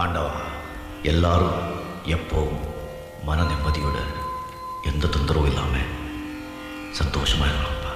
ஆண்டவா, எல்லாரும் எப்போவும் மன நிம்மதியோட எந்த தொந்தரவும் இல்லாமல் சந்தோஷமாக இருக்கணும்ப்பா.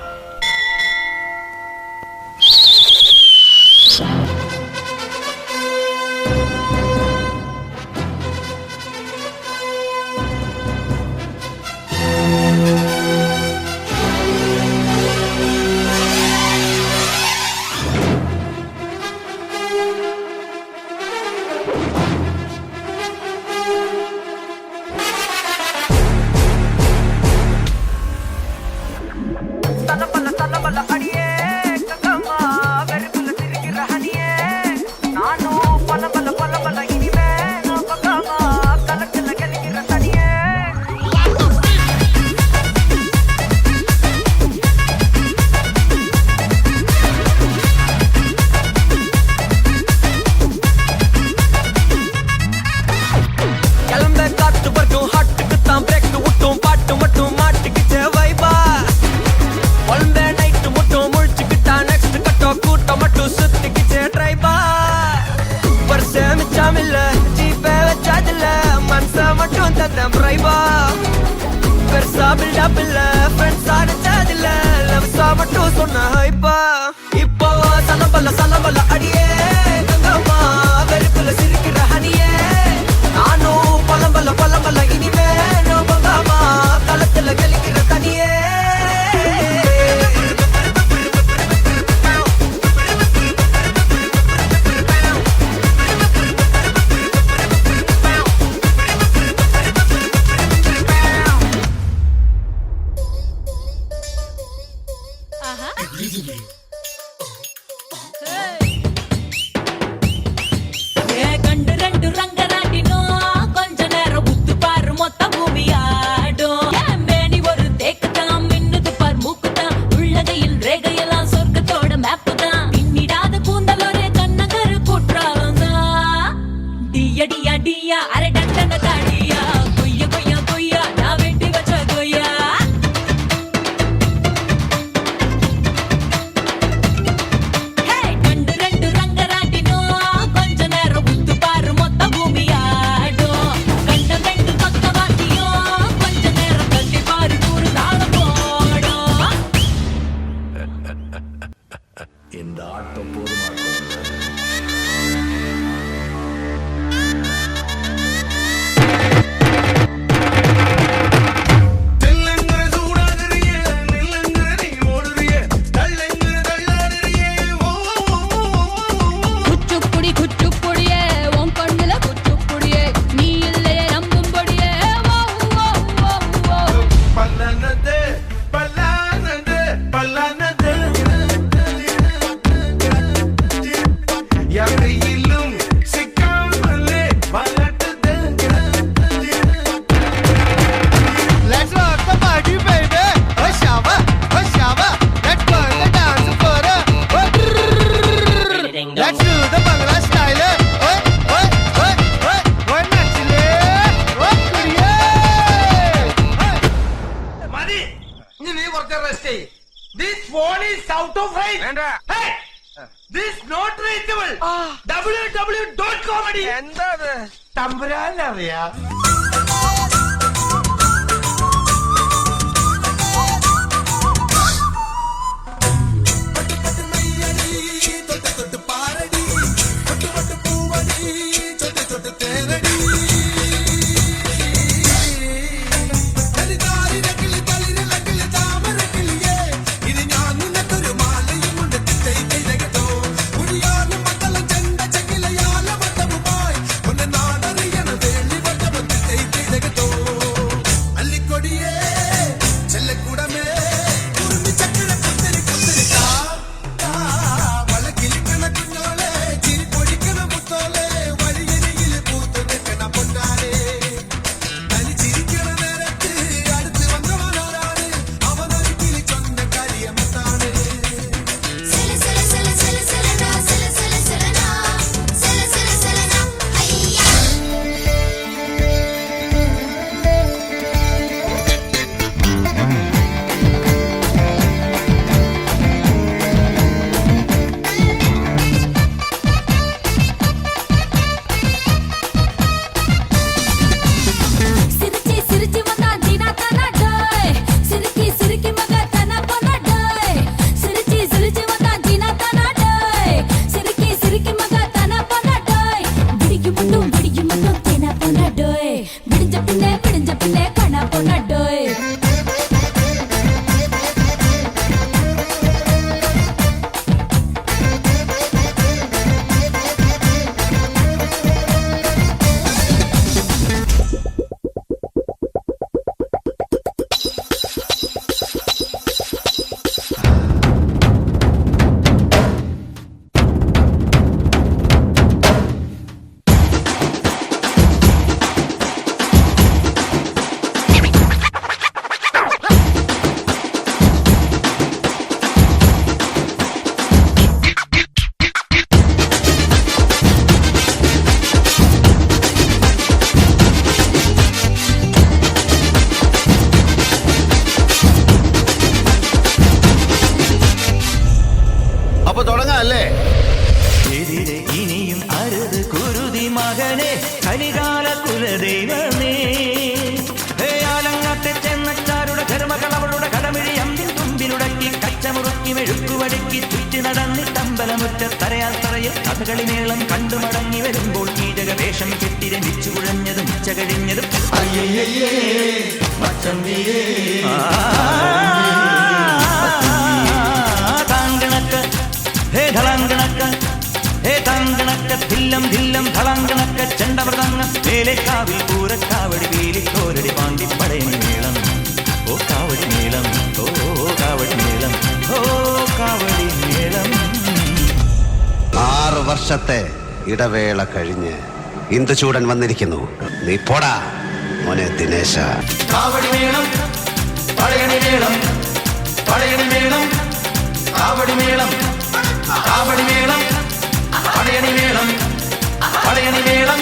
இப்போ சலம்பல அடியே கங்கம்மா வெறுப்புல சிரிக்கிற ஹனியே நானும் பலம்பல இனிமே நோபங்காமா களத்துல கலிக்கிற தனியே இந்த ஆட்டம் போதுமா? This phone is out of range. Hey, this not reachable. www.comedy. എന്താ തമ്പുരാൻ അറിയാ. മകനെ കലികാല കുലദൈവമേ ആലങ്ങാട്ടെ ചെന്നച്ചാരുടെ ധർമ്മകൾ അവളുടെ കടമിഴി അമ്പിൻ തുമ്പിലുടക്കി കച്ചമുറുക്കി മെഴുക്കുവടുക്കി ചുറ്റി നടന്നിട്ടമ്പലമുറ്റ തറയാൽ തറയിൽ കഥകളി മേളം കണ്ടു മടങ്ങി വരുമ്പോൾ കീചക വേഷം കെട്ടി രമിച്ചു കുഴഞ്ഞതും ഉച്ച കഴിഞ്ഞതും താങ്കണക്ക് ഹേ ധളാങ്കണക്ക് ഹേ താങ്കണക്ക് ധില്ലം ധില്ലം ധളാങ്കണക്ക് ചെണ്ടമൃതങ്ങ വേലക്കാവിൽ പൂരക്കാവടി വീലിക്കോരടി പാണ്ടി പടയണി മേളം ഓ കാവടി മേളം ഓ കാവടി മേളം ഓ കാവടി മേളം 6 വർഷത്തെ ഇടവേള കഴിഞ്ഞ് ഇന്ദുചൂടൻ വന്നിരിക്കുന്നു. നീ പോടാ മോനെ ദിനേശ. കാവടി മേളം പടയണി മേളം പടയണി മേളം കാവടി മേളം കാവടി മേളം പടയണി മേളം പടയണി മേളം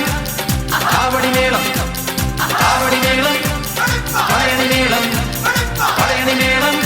കാവടി മേളം കാവടി മേളം പടയണി മേളം പടയണി മേളം